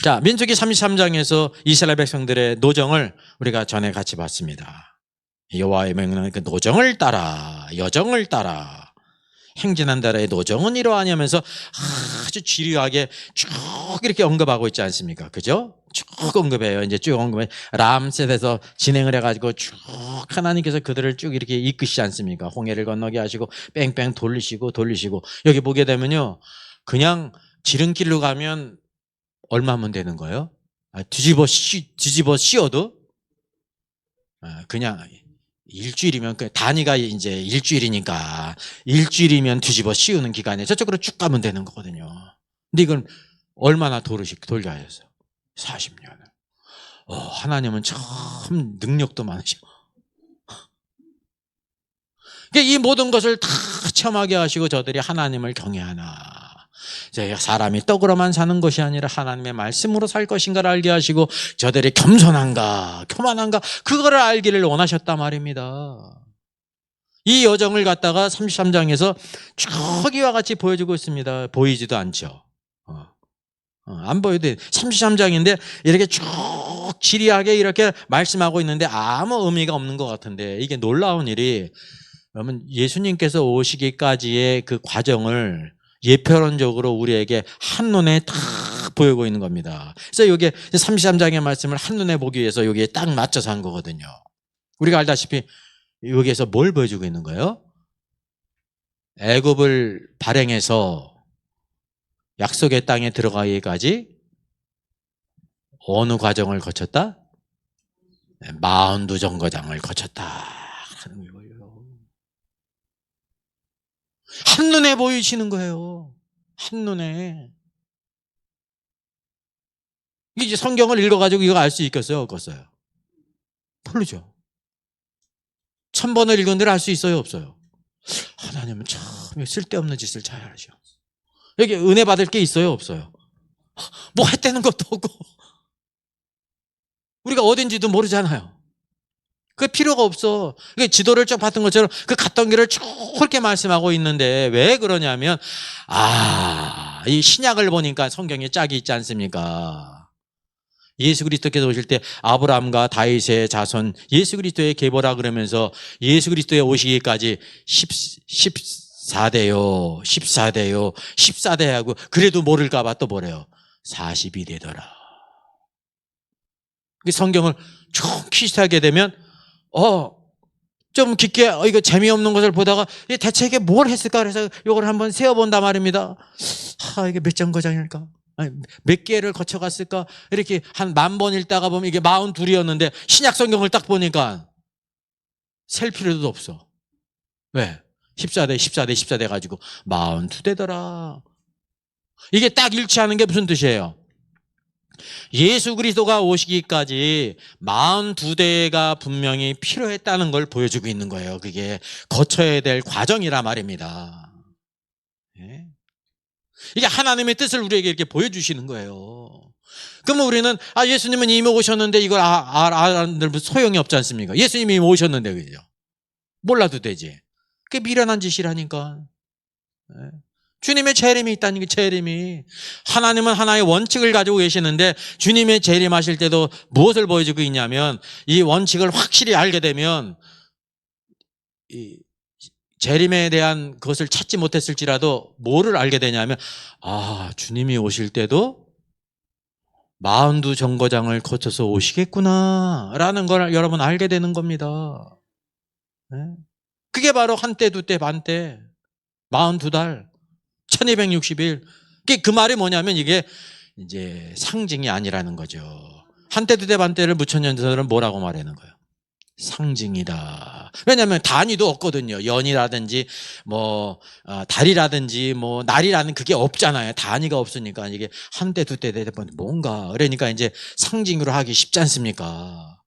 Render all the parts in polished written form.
자, 민수기 33장에서 이스라엘 백성들의 노정을 우리가 전에 같이 봤습니다. 여호와의 명령은 그 노정을 따라, 여정을 따라 행진한다라의 노정은 이러하냐면서 아주 지루하게 쭉 이렇게 언급하고 있지 않습니까? 그죠? 쭉 언급해요. 이제 쭉 언급해. 람셋에서 진행을 해가지고 쭉 하나님께서 그들을 쭉 이렇게 이끄시지 않습니까? 홍해를 건너게 하시고 뺑뺑 돌리시고 여기 보게 되면요. 그냥 지름길로 가면 얼마면 되는 거예요? 뒤집어 씌워도 그냥 일주일이면 단위가 이제 일주일이니까 일주일이면 뒤집어 씌우는 기간에 저쪽으로 쭉 가면 되는 거거든요. 근데 이건 얼마나 돌게 하셨어요? 40년을. 하나님은 참 능력도 많으시고 이 모든 것을 다 체험하게 하시고 저들이 하나님을 경외하나 사람이 떡으로만 사는 것이 아니라 하나님의 말씀으로 살 것인가를 알게 하시고 저들이 겸손한가 교만한가 그거를 알기를 원하셨단 말입니다. 이 여정을 갖다가 33장에서 쭉 이와 같이 보여주고 있습니다. 보이지도 않죠. 안 보여도 33장인데 이렇게 쭉 지리하게 이렇게 말씀하고 있는데 아무 의미가 없는 것 같은데 이게 놀라운 일이 여러분 예수님께서 오시기까지의 그 과정을 예표론적으로 우리에게 한눈에 딱 보이고 있는 겁니다. 그래서 여기에 33장의 말씀을 한눈에 보기 위해서 여기에 딱 맞춰서 한 거거든요. 우리가 알다시피 여기에서 뭘 보여주고 있는 거예요? 애굽을 발행해서 약속의 땅에 들어가기까지 어느 과정을 거쳤다? 42정거장을 거쳤다 하는 거예요. 한눈에 보이시는 거예요. 한눈에. 이제 성경을 읽어가지고 이거 알 수 있겠어요? 없겠어요? 모르죠. 1000번을 읽은들 알 수 있어요? 없어요? 하나님은 참 쓸데없는 짓을 잘 하셔. 여기 은혜 받을 게 있어요? 없어요? 뭐 했다는 것도 없고 우리가 어딘지도 모르잖아요. 그 필요가 없어. 지도를 쭉 봤던 것처럼 그 갔던 길을 쭉 그렇게 말씀하고 있는데 왜 그러냐면 이 신약을 보니까 성경에 짝이 있지 않습니까? 예수 그리스도께서 오실 때 아브라함과 다윗의 자손 예수 그리스도의 계보라 그러면서 예수 그리스도에 오시기까지 14대 하고 그래도 모를까 봐 또 뭐래요? 42대더라. 성경을 쭉 퀴즈하게 되면 좀 깊게 이거 재미없는 것을 보다가 대체 이게 뭘 했을까 그래서 이걸 한번 세어본단 말입니다. 이게 몇 정거장일까? 몇 개를 거쳐갔을까? 이렇게 한 10,000번 읽다가 보면 이게 42이었는데 신약 성경을 딱 보니까 셀 필요도 없어. 왜? 14대 가지고 42대더라. 이게 딱 일치하는 게 무슨 뜻이에요? 예수 그리스도가 오시기까지 42대가 분명히 필요했다는 걸 보여주고 있는 거예요. 그게 거쳐야 될 과정이라 말입니다. 이게 하나님의 뜻을 우리에게 이렇게 보여주시는 거예요. 그러면 우리는 예수님은 이미 오셨는데 이걸 알아들 소용이 없지 않습니까? 예수님이 이미 오셨는데 그죠? 몰라도 되지. 그게 미련한 짓이라니까. 주님의 재림이 있다는 게 재림이. 하나님은 하나의 원칙을 가지고 계시는데 주님의 재림하실 때도 무엇을 보여주고 있냐면 이 원칙을 확실히 알게 되면 이 재림에 대한 것을 찾지 못했을지라도 뭐를 알게 되냐면 주님이 오실 때도 42정거장을 거쳐서 오시겠구나 라는 걸 여러분 알게 되는 겁니다. 그게 바로 한때 두때 반때 42달 1260일. 그 말이 뭐냐면 이게 이제 상징이 아니라는 거죠. 한때 두때 반때를 무천년설은 뭐라고 말하는 거예요? 상징이다. 왜냐하면 단위도 없거든요. 연이라든지 달이라든지 날이라는 그게 없잖아요. 단위가 없으니까 이게 한때 두때 대번 뭔가 그러니까 이제 상징으로 하기 쉽지 않습니까?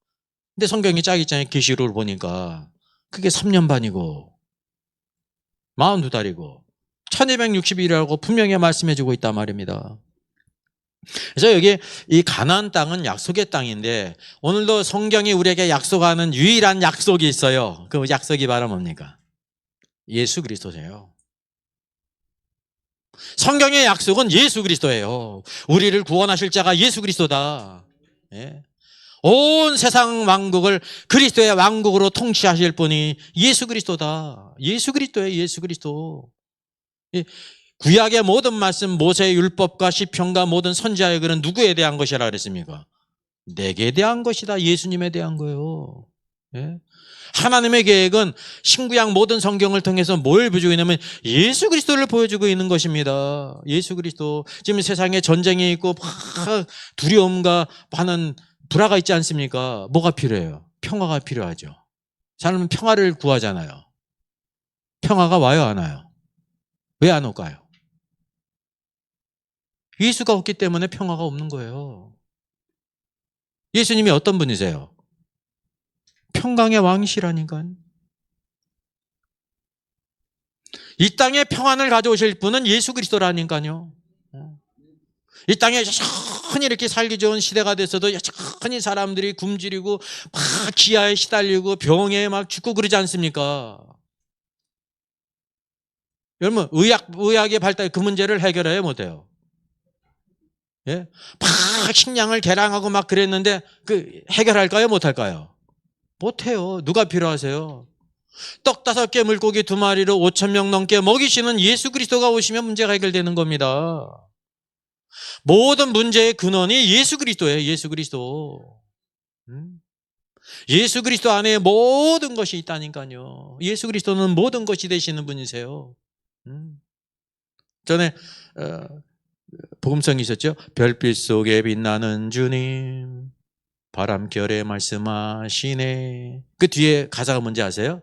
근데 성경이 짝 있잖아요. 계시록을 보니까 그게 3년 반이고 42달이고 1260일이라고 분명히 말씀해주고 있단 말입니다. 그래서 여기 이 가나안 땅은 약속의 땅인데 오늘도 성경이 우리에게 약속하는 유일한 약속이 있어요. 그 약속이 바로 뭡니까? 예수 그리스도세요. 성경의 약속은 예수 그리스도예요. 우리를 구원하실 자가 예수 그리스도다. 예. 온 세상 왕국을 그리스도의 왕국으로 통치하실 분이 예수 그리스도다. 예수 그리스도예요. 예수 그리스도. 구약의 모든 말씀, 모세의 율법과 시편과 모든 선지자의 글은 누구에 대한 것이라 그랬습니까? 내게 대한 것이다. 예수님에 대한 거예요. 예? 하나님의 계획은 신구약 모든 성경을 통해서 뭘 보여주고 있냐면 예수 그리스도를 보여주고 있는 것입니다. 예수 그리스도. 지금 세상에 전쟁이 있고 막 두려움과 많은 불화가 있지 않습니까? 뭐가 필요해요? 평화가 필요하죠. 사람은 평화를 구하잖아요. 평화가 와요, 안 와요? 왜 안 올까요? 예수가 없기 때문에 평화가 없는 거예요. 예수님이 어떤 분이세요? 평강의 왕이시라니까요. 이 땅에 평안을 가져오실 분은 예수 그리스도라니까요. 이 땅에 여전히 이렇게 살기 좋은 시대가 됐어도 여전히 사람들이 굶주리고 막 기아에 시달리고 병에 막 죽고 그러지 않습니까? 여러분, 의학의 발달 그 문제를 해결해야 못해요. 예? 막 식량을 개량하고 막 그랬는데 그 해결할까요? 못할까요? 못해요. 누가 필요하세요? 떡 5개 물고기 2마리로 5,000명 넘게 먹이시는 예수 그리스도가 오시면 문제가 해결되는 겁니다. 모든 문제의 근원이 예수 그리스도예요. 예수 그리스도. 예수 그리스도 안에 모든 것이 있다니까요. 예수 그리스도는 모든 것이 되시는 분이세요. 전에 복음성이 있었죠. 별빛 속에 빛나는 주님, 바람결에 말씀하시네. 그 뒤에 가사가 뭔지 아세요?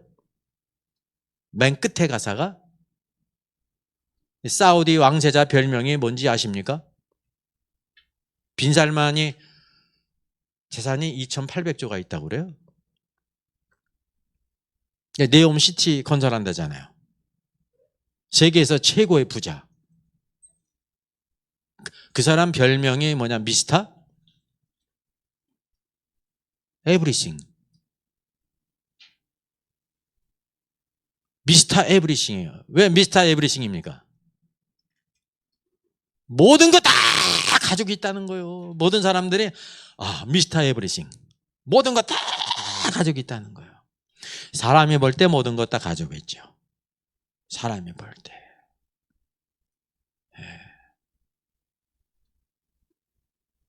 맨 끝에 가사가 사우디 왕세자 별명이 뭔지 아십니까? 빈살만이 재산이 2,800조가 있다고 그래요. 네옴시티 건설한다잖아요. 세계에서 최고의 부자. 그 사람 별명이 뭐냐? 미스터 에브리싱. 미스터 에브리싱이에요. 왜 미스터 에브리싱입니까? 모든 거 다 가지고 있다는 거예요. 모든 사람들이 미스터 에브리싱. 모든 거 다 가지고 있다는 거예요. 사람이 볼 때 모든 것 다 가지고 있죠. 사람이 볼 때.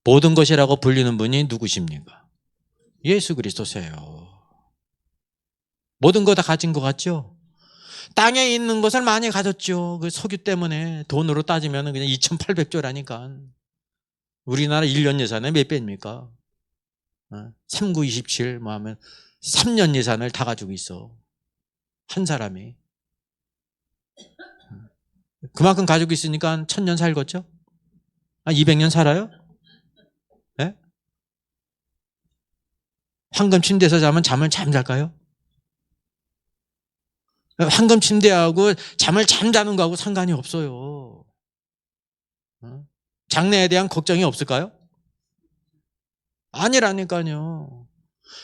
모든 것이라고 불리는 분이 누구십니까? 예수 그리스도세요. 모든 거 다 가진 것 같죠? 땅에 있는 것을 많이 가졌죠. 그 석유 때문에 돈으로 따지면 그냥 2,800조라니까. 우리나라 1년 예산에 몇 배입니까? 3927 뭐 하면 3년 예산을 다 가지고 있어. 한 사람이. 그만큼 가지고 있으니까 1000년 살겠죠? 200년 살아요? 네? 황금 침대에서 자면 잠을 잠잘까요? 황금 침대하고 잠을 잠자는 거하고 상관이 없어요. 장래에 대한 걱정이 없을까요? 아니라니까요.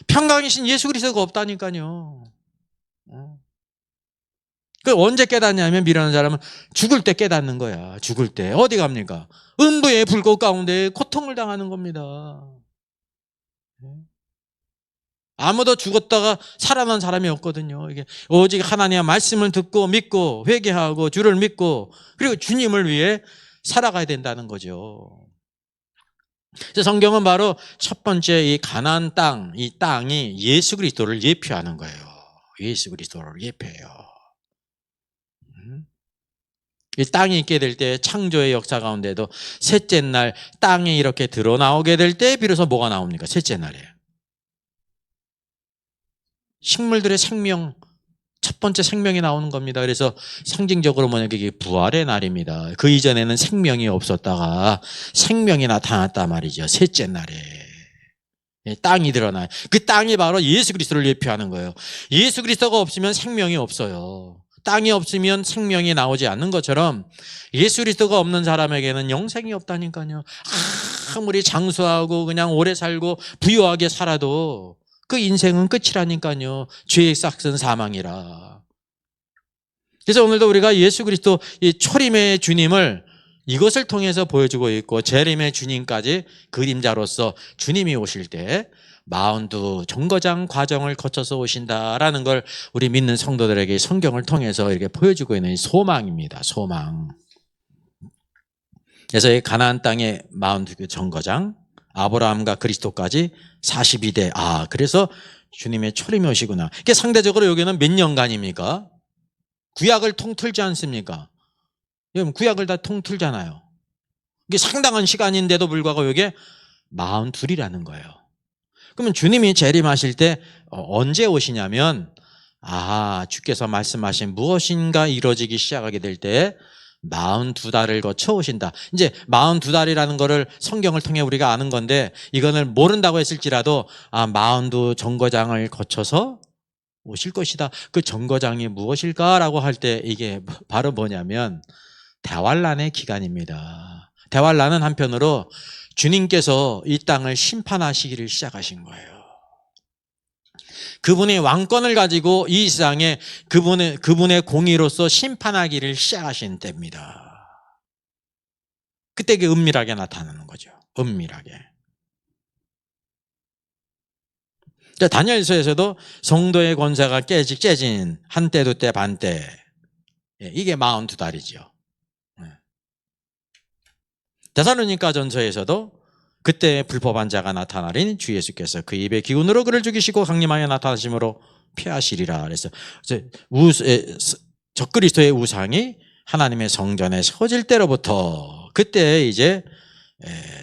평강이신 예수 그리스도가 없다니까요. 그 언제 깨닫냐면 미련한 사람은 죽을 때 깨닫는 거야. 죽을 때. 어디 갑니까? 음부의 불꽃 가운데 고통을 당하는 겁니다. 아무도 죽었다가 살아난 사람이 없거든요. 이게 오직 하나님의 말씀을 듣고 믿고 회개하고 주를 믿고 그리고 주님을 위해 살아가야 된다는 거죠. 성경은 바로 첫 번째 이 가나안 땅, 이 땅이 예수 그리스도를 예표하는 거예요. 예수 그리스도를 예표해요. 이 땅이 있게 될 때 창조의 역사 가운데도 셋째 날 땅이 이렇게 드러나오게 될 때 비로소 뭐가 나옵니까? 셋째 날에 식물들의 생명, 첫 번째 생명이 나오는 겁니다. 그래서 상징적으로 뭐냐, 그게 부활의 날입니다. 그 이전에는 생명이 없었다가 생명이 나타났단 말이죠. 셋째 날에 땅이 드러나요. 그 땅이 바로 예수 그리스도를 예표하는 거예요. 예수 그리스도가 없으면 생명이 없어요. 땅이 없으면 생명이 나오지 않는 것처럼 예수 그리스도가 없는 사람에게는 영생이 없다니까요. 아무리 장수하고 그냥 오래 살고 부유하게 살아도 그 인생은 끝이라니까요. 죄의 싹은 사망이라. 그래서 오늘도 우리가 예수 그리스도 이 초림의 주님을 이것을 통해서 보여주고 있고, 재림의 주님까지 그림자로서 주님이 오실 때 42 정거장 과정을 거쳐서 오신다라는 걸 우리 믿는 성도들에게 성경을 통해서 이렇게 보여주고 있는 소망입니다. 소망. 그래서 이 가나안 땅의 42 정거장, 아브라함과 그리스도까지 42대. 그래서 주님의 초림이 오시구나. 이게 상대적으로 여기는 몇 년간입니까? 구약을 통틀지 않습니까? 여러분, 구약을 다 통틀잖아요. 이게 상당한 시간인데도 불구하고 이게 42이라는 거예요. 그러면 주님이 재림하실 때 언제 오시냐면, 주께서 말씀하신 무엇인가 이루어지기 시작하게 될 때 42달을 거쳐 오신다. 이제 42달이라는 거를 성경을 통해 우리가 아는 건데, 이거는 모른다고 했을지라도 42 정거장을 거쳐서 오실 것이다. 그 정거장이 무엇일까라고 할 때 이게 바로 뭐냐면 대환란의 기간입니다. 대환란은 한편으로 주님께서 이 땅을 심판하시기를 시작하신 거예요. 그분의 왕권을 가지고 이 세상에 그분의 공의로서 심판하기를 시작하신 때입니다. 그때 그 은밀하게 나타나는 거죠. 은밀하게. 다니엘서에서도 성도의 권세가 깨진 한때 두때 반때, 이게 42달이죠. 데살로니가 전서에서도 그때 불법한 자가 나타나린 주 예수께서 그 입의 기운으로 그를 죽이시고 강림하여 나타나심으로 피하시리라. 그래서 적그리스도의 우상이 하나님의 성전에 세워질 때로부터 그때 이제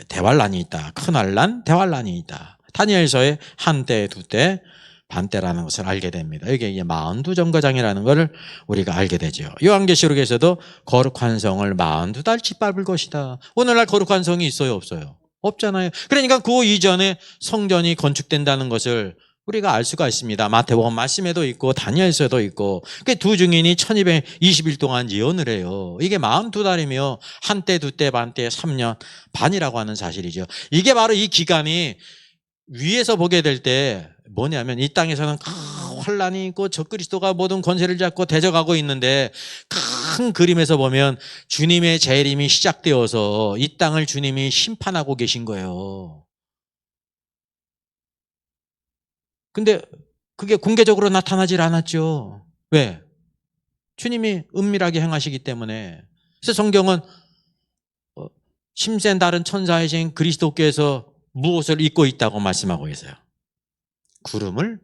대환란이 있다. 큰 환란, 대환란이 있다. 다니엘서에 한때, 두때, 반때라는 것을 알게 됩니다. 이게 이제 42 정거장이라는 것을 우리가 알게 되죠. 요한계시록에서도 거룩한 성을 42달 짓밟을 것이다. 오늘날 거룩한 성이 있어요, 없어요? 없잖아요. 그러니까 그 이전에 성전이 건축된다는 것을 우리가 알 수가 있습니다. 마태복음 말씀에도 있고 다니엘서에도 있고. 그 두 증인이 1220일 동안 예언을 해요. 이게 42달이며 한때, 두때, 반때, 3년 반이라고 하는 사실이죠. 이게 바로 이 기간이 위에서 보게 될 때 뭐냐면, 이 땅에서는 큰 환란이 있고 적그리스도가 모든 권세를 잡고 대적하고 있는데, 큰 그림에서 보면 주님의 재림이 시작되어서 이 땅을 주님이 심판하고 계신 거예요. 근데 그게 공개적으로 나타나질 않았죠. 왜? 주님이 은밀하게 행하시기 때문에. 그래서 성경은 심센 다른 천사이신 그리스도께서 무엇을 입고 있다고 말씀하고 있어요? 구름을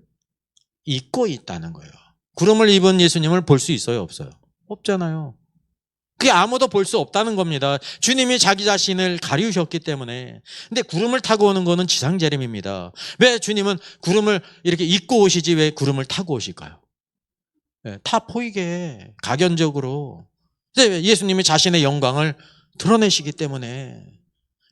입고 있다는 거예요. 구름을 입은 예수님을 볼 수 있어요, 없어요? 없잖아요. 그게 아무도 볼 수 없다는 겁니다. 주님이 자기 자신을 가리우셨기 때문에. 근데 구름을 타고 오는 거는 지상재림입니다. 왜 주님은 구름을 이렇게 입고 오시지 왜 구름을 타고 오실까요? 타 보이게, 각연적으로. 예수님이 자신의 영광을 드러내시기 때문에.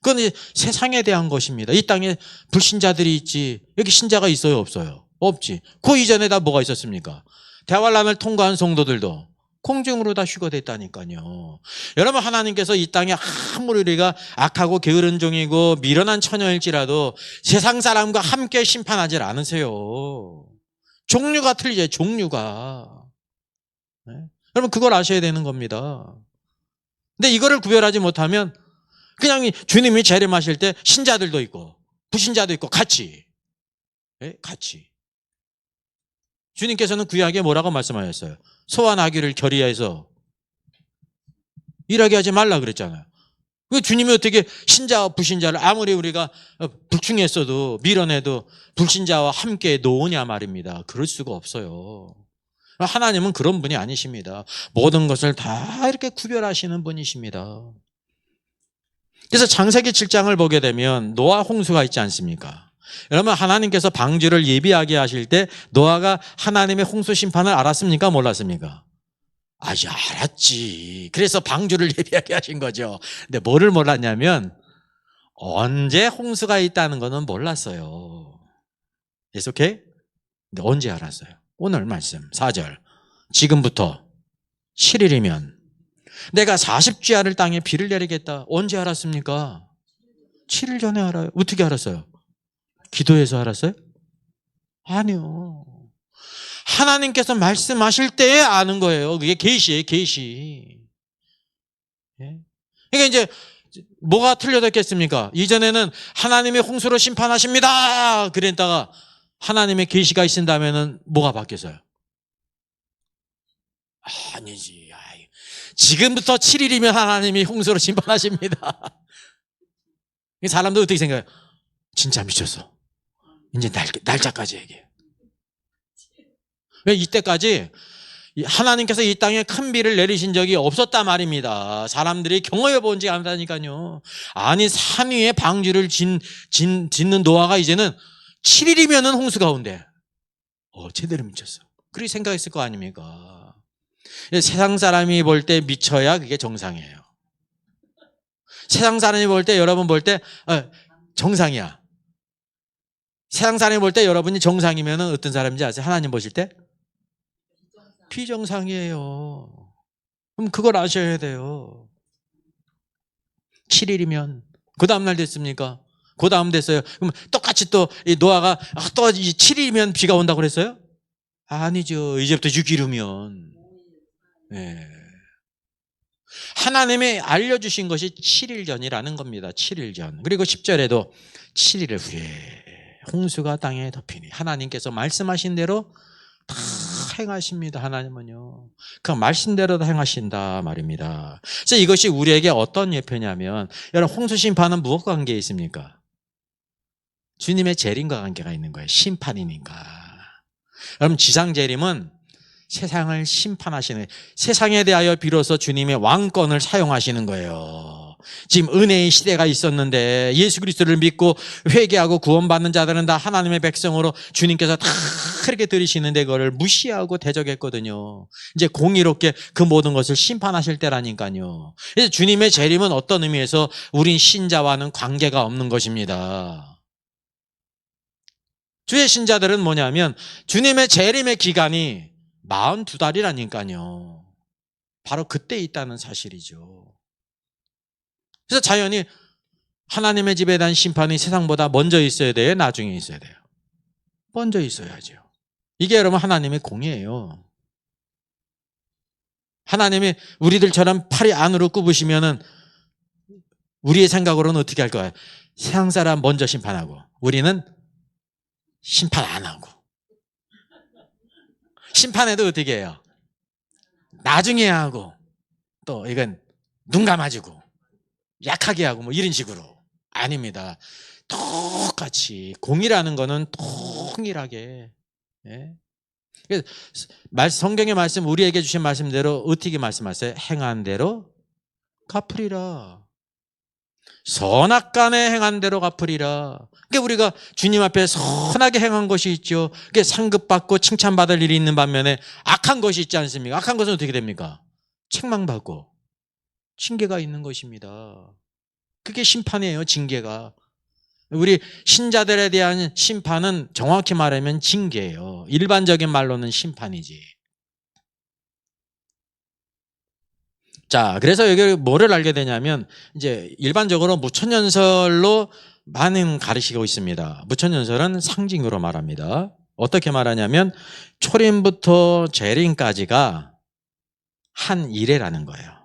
그건 세상에 대한 것입니다. 이 땅에 불신자들이 있지, 여기 신자가 있어요, 없어요? 없지. 그 이전에 다 뭐가 있었습니까? 대환란을 통과한 성도들도 공중으로 다 휴거됐다니까요. 여러분, 하나님께서 이 땅에 아무리 우리가 악하고 게으른 종이고 미련한 처녀일지라도 세상 사람과 함께 심판하지 않으세요. 종류가 틀리죠, 종류가. 네? 여러분, 그걸 아셔야 되는 겁니다. 근데 이거를 구별하지 못하면 그냥 주님이 재림하실 때 신자들도 있고 불신자도 있고 같이. 같이. 주님께서는 구약에 뭐라고 말씀하셨어요? 소와 나귀를 결의해서 일하게 하지 말라 그랬잖아요. 왜 주님이 어떻게 신자와 불신자를 아무리 우리가 불충했어도 밀어내도 불신자와 함께 놓으냐 말입니다. 그럴 수가 없어요. 하나님은 그런 분이 아니십니다. 모든 것을 다 이렇게 구별하시는 분이십니다. 그래서 창세기 7장을 보게 되면 노아 홍수가 있지 않습니까? 여러분, 하나님께서 방주를 예비하게 하실 때 노아가 하나님의 홍수 심판을 알았습니까? 몰랐습니까? 알았지. 그래서 방주를 예비하게 하신 거죠. 근데 뭐를 몰랐냐면 언제 홍수가 있다는 거는 몰랐어요. It's okay? 근데 언제 알았어요? 오늘 말씀 4절. 지금부터 7일이면 내가 40주야를 땅에 비를 내리겠다. 언제 알았습니까? 7일 전에 알아요. 어떻게 알았어요? 기도해서 알았어요? 아니요. 하나님께서 말씀하실 때에 아는 거예요. 그게 계시예요, 계시. 예? 그러니까 이제 뭐가 틀려졌겠습니까? 이전에는 하나님이 홍수로 심판하십니다. 그랬다가 하나님의 계시가 있다면은 뭐가 바뀌었어요? 아니지. 지금부터 7일이면 하나님이 홍수로 심판하십니다. 사람들 어떻게 생각해요? 진짜 미쳤어. 이제 날짜까지 얘기해. 왜 이때까지 하나님께서 이 땅에 큰 비를 내리신 적이 없었단 말입니다. 사람들이 경험해 본 적이 아니다니까요. 아니, 산 위에 방주를 짓는 노아가 이제는 7일이면은 홍수가 온대. 제대로 미쳤어. 그렇게 생각했을 거 아닙니까? 세상 사람이 볼 때 미쳐야 그게 정상이에요. 세상 사람이 볼 때, 여러분 볼 때 정상이야. 세상 사람이 볼 때 여러분이 정상이면 어떤 사람인지 아세요? 하나님 보실 때? 비정상이에요. 그럼 그걸 아셔야 돼요. 7일이면 그 다음날 됐습니까? 그 다음 됐어요. 그럼 똑같이 또 이 노아가 또 7일이면 비가 온다고 그랬어요? 아니죠. 이제부터 6일이면. 네. 하나님이 알려주신 것이 7일 전이라는 겁니다. 7일 전. 그리고 10절에도 7일 후에 홍수가 땅에 덮이니 하나님께서 말씀하신 대로 다 행하십니다. 하나님은요. 그 말씀대로 다 행하신다 말입니다. 그래서 이것이 우리에게 어떤 예표냐면, 여러분, 홍수 심판은 무엇과 관계에 있습니까? 주님의 재림과 관계가 있는 거예요. 심판이니까. 여러분, 지상 재림은 세상을 심판하시는, 세상에 대하여 비로소 주님의 왕권을 사용하시는 거예요. 지금 은혜의 시대가 있었는데 예수 그리스도를 믿고 회개하고 구원받는 자들은 다 하나님의 백성으로 주님께서 다 그렇게 들이시는데 그거를 무시하고 대적했거든요. 이제 공의롭게 그 모든 것을 심판하실 때라니까요. 그래서 주님의 재림은 어떤 의미에서 우린 신자와는 관계가 없는 것입니다. 주의 신자들은 뭐냐면 주님의 재림의 기간이 42달이라니까요. 바로 그때 있다는 사실이죠. 그래서 자연히 하나님의 집에 대한 심판이 세상보다 먼저 있어야 돼요? 나중에 있어야 돼요? 먼저 있어야죠. 이게 여러분 하나님의 공이에요. 하나님이 우리들처럼 팔이 안으로 굽으시면은 우리의 생각으로는 어떻게 할 거예요? 세상 사람 먼저 심판하고 우리는 심판 안 하고. 심판해도 어떻게 해요? 나중에 하고, 또 이건 눈 감아주고 약하게 하고 뭐 이런 식으로. 아닙니다. 똑같이 공이라는 거는 통일하게. 예? 성경의 말씀, 우리에게 주신 말씀대로 어떻게 말씀하세요? 행한 대로 갚으리라. 선악간에 행한 대로 갚으리라. 그러니까 우리가 주님 앞에 선하게 행한 것이 있죠. 그게 상급받고 칭찬받을 일이 있는 반면에 악한 것이 있지 않습니까? 악한 것은 어떻게 됩니까? 책망받고 징계가 있는 것입니다. 그게 심판이에요, 징계가. 우리 신자들에 대한 심판은 정확히 말하면 징계예요. 일반적인 말로는 심판이지. 자, 그래서 여기 뭐를 알게 되냐면, 이제 일반적으로 무천연설로 많은 가르치고 있습니다. 무천연설은 상징으로 말합니다. 어떻게 말하냐면, 초림부터 재림까지가 한 이래라는 거예요.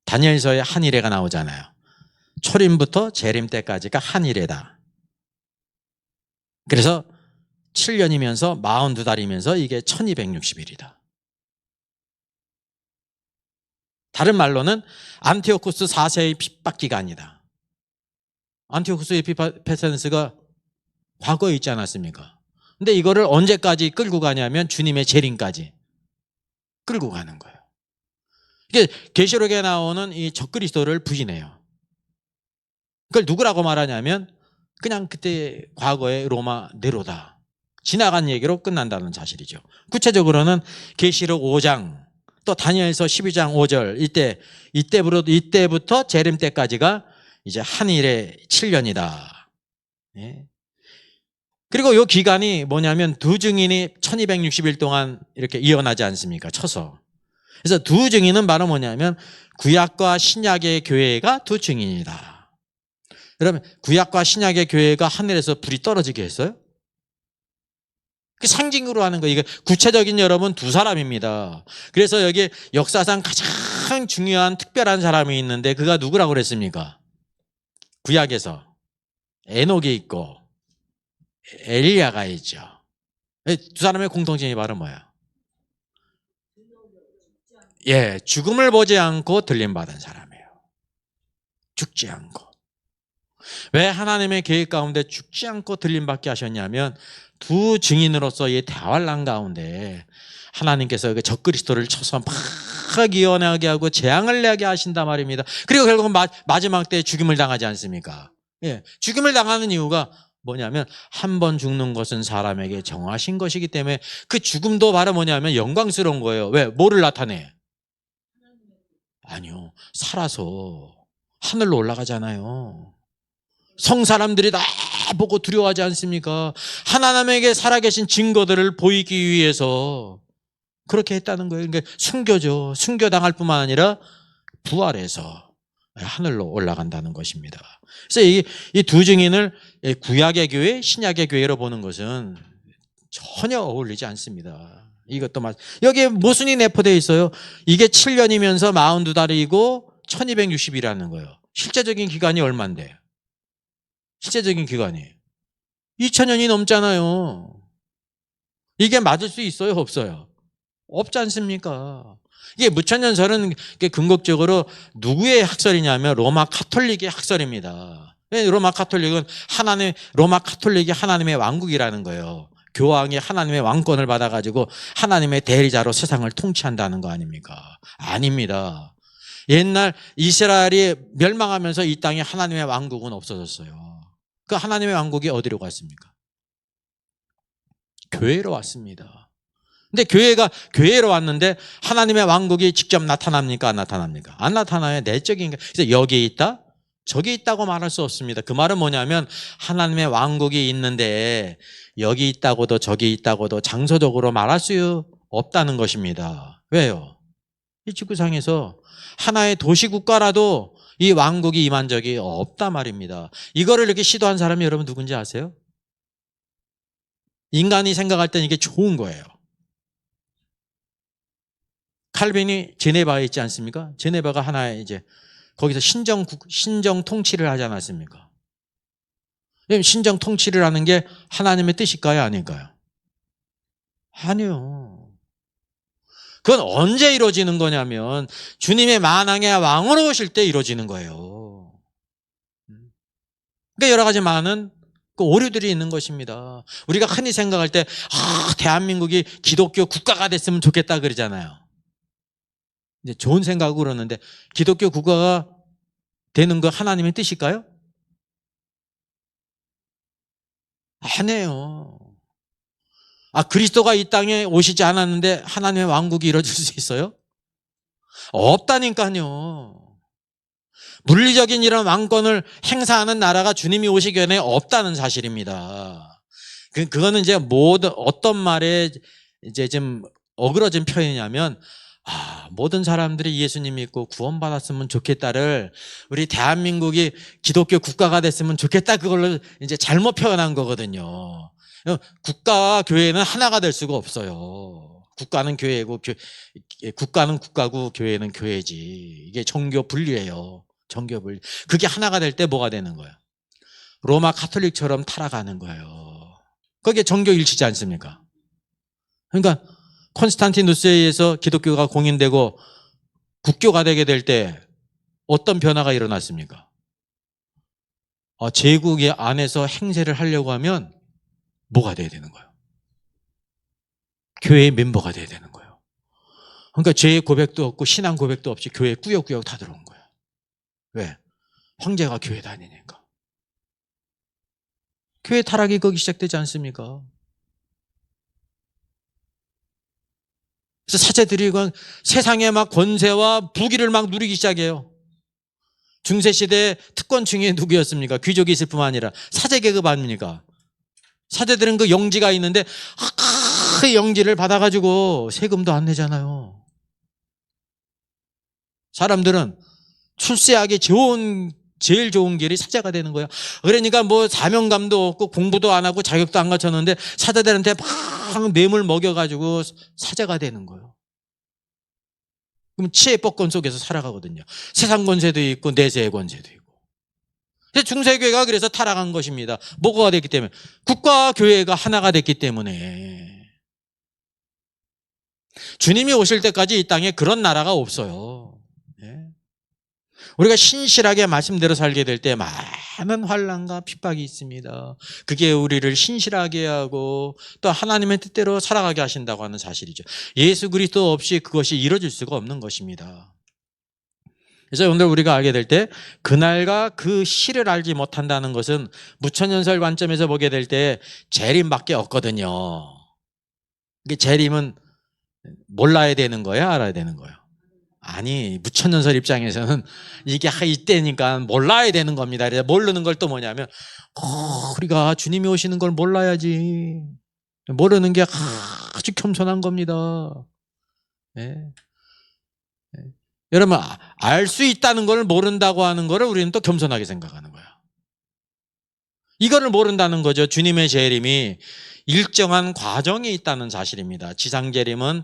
다니엘서에 한 이래가 나오잖아요. 초림부터 재림 때까지가 한 이래다. 그래서 7년이면서 42달이면서 이게 1260일이다. 다른 말로는 안티오쿠스 4세의 핍박 기간이다. 안티오쿠스 에피파네스가 과거에 있지 않았습니까? 근데 이거를 언제까지 끌고 가냐면 주님의 재림까지 끌고 가는 거예요. 이게 계시록에 나오는 이 적그리스도를 부인해요. 그걸 누구라고 말하냐면 그냥 그때 과거의 로마 네로다. 지나간 얘기로 끝난다는 사실이죠. 구체적으로는 계시록 5장 또 다니엘서 12장 5절 이때부터 재림 때까지가 이제 한 일에 7년이다. 예. 그리고 이 기간이 뭐냐면 두 증인이 1260일 동안 이렇게 이어나지 않습니까? 쳐서. 그래서 두 증인은 바로 뭐냐면 구약과 신약의 교회가 두 증인이다. 여러분, 구약과 신약의 교회가 하늘에서 불이 떨어지게 했어요? 그 상징으로 하는 거예요. 이게 구체적인 여러분 두 사람입니다. 그래서 여기 역사상 가장 중요한 특별한 사람이 있는데 그가 누구라고 그랬습니까? 구약에서 에녹이 있고 엘리야가 있죠. 두 사람의 공통점이 바로 뭐예요? 예, 죽음을 보지 않고 들림받은 사람이에요. 죽지 않고. 왜 하나님의 계획 가운데 죽지 않고 들림받게 하셨냐면 두 증인으로서 이 대환란 가운데 하나님께서 그 적그리스도를 쳐서 막 이혼하게 하고 재앙을 내게 하신단 말입니다. 그리고 결국은 마지막 때 죽임을 당하지 않습니까? 예, 죽임을 당하는 이유가 뭐냐면 한 번 죽는 것은 사람에게 정하신 것이기 때문에 그 죽음도 바로 뭐냐면 영광스러운 거예요. 왜? 뭐를 나타내? 아니요. 살아서 하늘로 올라가잖아요. 성 사람들이 다 보고 두려워하지 않습니까? 하나님에게 살아계신 증거들을 보이기 위해서 그렇게 했다는 거예요. 그러니까 순교죠. 순교당할 뿐만 아니라 부활해서 하늘로 올라간다는 것입니다. 그래서 이 두 증인을 구약의 교회, 신약의 교회로 보는 것은 전혀 어울리지 않습니다. 이것도 여기에 모순이 내포되어 있어요. 이게 7년이면서 42달이고 1260이라는 거예요. 실제적인 기간이 얼만데? 실제적인 기간이 2000년이 넘잖아요. 이게 맞을 수 있어요? 없어요? 없지 않습니까? 이게 무천년설은 근거적으로 누구의 학설이냐면 로마 카톨릭의 학설입니다. 로마 카톨릭은 로마 카톨릭이 하나님의 왕국이라는 거예요. 교황이 하나님의 왕권을 받아가지고 하나님의 대리자로 세상을 통치한다는 거 아닙니까? 아닙니다. 옛날 이스라엘이 멸망하면서 이 땅에 하나님의 왕국은 없어졌어요. 그 하나님의 왕국이 어디로 갔습니까? 교회로 왔습니다. 근데 교회로 왔는데 하나님의 왕국이 직접 나타납니까? 안 나타납니까? 안 나타나요. 내적인. 그래서 여기 있다? 저기 있다고 말할 수 없습니다. 그 말은 뭐냐면 하나님의 왕국이 있는데 여기 있다고도 저기 있다고도 장소적으로 말할 수 없다는 것입니다. 왜요? 이 지구상에서 하나의 도시국가라도 이 왕국이 임한 적이 없단 말입니다. 이거를 이렇게 시도한 사람이 여러분 누군지 아세요? 인간이 생각할 때는 이게 좋은 거예요. 칼빈이 제네바에 있지 않습니까? 제네바가 하나의 거기서 신정 통치를 하지 않았습니까? 신정 통치를 하는 게 하나님의 뜻일까요? 아닐까요? 아니요. 그건 언제 이루어지는 거냐면 주님의 만왕의 왕으로 오실 때 이루어지는 거예요. 그러니까 여러 가지 많은 오류들이 있는 것입니다. 우리가 흔히 생각할 때 대한민국이 기독교 국가가 됐으면 좋겠다 그러잖아요. 이제 좋은 생각으로 그러는데 기독교 국가가 되는 거 하나님의 뜻일까요? 아니에요. 그리스도가 이 땅에 오시지 않았는데 하나님의 왕국이 이루어질 수 있어요? 없다니까요. 물리적인 이런 왕권을 행사하는 나라가 주님이 오시기 전에 없다는 사실입니다. 그거는 어떤 말에 좀 어그러진 표현이냐면 모든 사람들이 예수님 믿고 구원받았으면 좋겠다를 우리 대한민국이 기독교 국가가 됐으면 좋겠다 그걸로 잘못 표현한 거거든요. 국가와 교회는 하나가 될 수가 없어요. 국가는 교회고 국가는 국가고 교회는 교회지. 이게 정교 분리예요. 정교 분리. 그게 하나가 될 때 뭐가 되는 거예요? 로마 카톨릭처럼 타락하는 거예요. 그게 정교 일치지 않습니까? 그러니까 콘스탄티누스에 의해서 기독교가 공인되고 국교가 되게 될 때 어떤 변화가 일어났습니까? 제국의 안에서 행세를 하려고 하면 뭐가 돼야 되는 거예요? 교회의 멤버가 돼야 되는 거예요. 그러니까 죄의 고백도 없고 신앙 고백도 없이 교회에 꾸역꾸역 다 들어온 거예요. 왜? 황제가 교회 다니니까. 교회 타락이 거기 시작되지 않습니까? 그래서 사제들이 세상에 막 권세와 부귀를 막 누리기 시작해요. 중세시대 특권층이 누구였습니까? 귀족이 있을 뿐만 아니라 사제 계급 아닙니까? 사제들은 그 영지가 있는데 그 영지를 받아가지고 세금도 안 내잖아요. 사람들은 출세하기 좋은 제일 좋은 길이 사자가 되는 거예요. 그러니까 뭐 사명감도 없고 공부도 안 하고 자격도 안 갖췄는데 사자들한테 막 뇌물 먹여가지고 사자가 되는 거예요. 그럼 치의 법권 속에서 살아가거든요. 세상 권세도 있고 내세의 권세도 있고. 중세교회가 그래서 타락한 것입니다. 뭐가 됐기 때문에? 국가와 교회가 하나가 됐기 때문에. 주님이 오실 때까지 이 땅에 그런 나라가 없어요. 우리가 신실하게 말씀대로 살게 될 때 많은 환난과 핍박이 있습니다. 그게 우리를 신실하게 하고 또 하나님의 뜻대로 살아가게 하신다고 하는 사실이죠. 예수 그리스도 없이 그것이 이루어질 수가 없는 것입니다. 그래서 오늘 우리가 알게 될 때 그날과 그 시를 알지 못한다는 것은 무천년설 관점에서 보게 될 때 재림밖에 없거든요. 이게 재림은 몰라야 되는 거야, 알아야 되는 거예요? 아니, 무천년설 입장에서는 이게 이때니까 몰라야 되는 겁니다. 그래서 모르는 걸 또 뭐냐면 우리가 주님이 오시는 걸 몰라야지. 모르는 게 아주 겸손한 겁니다. 여러분, 알 수 있다는 걸 모른다고 하는 거를 우리는 또 겸손하게 생각하는 거예요. 이거를 모른다는 거죠. 주님의 재림이 일정한 과정이 있다는 사실입니다. 지상 재림은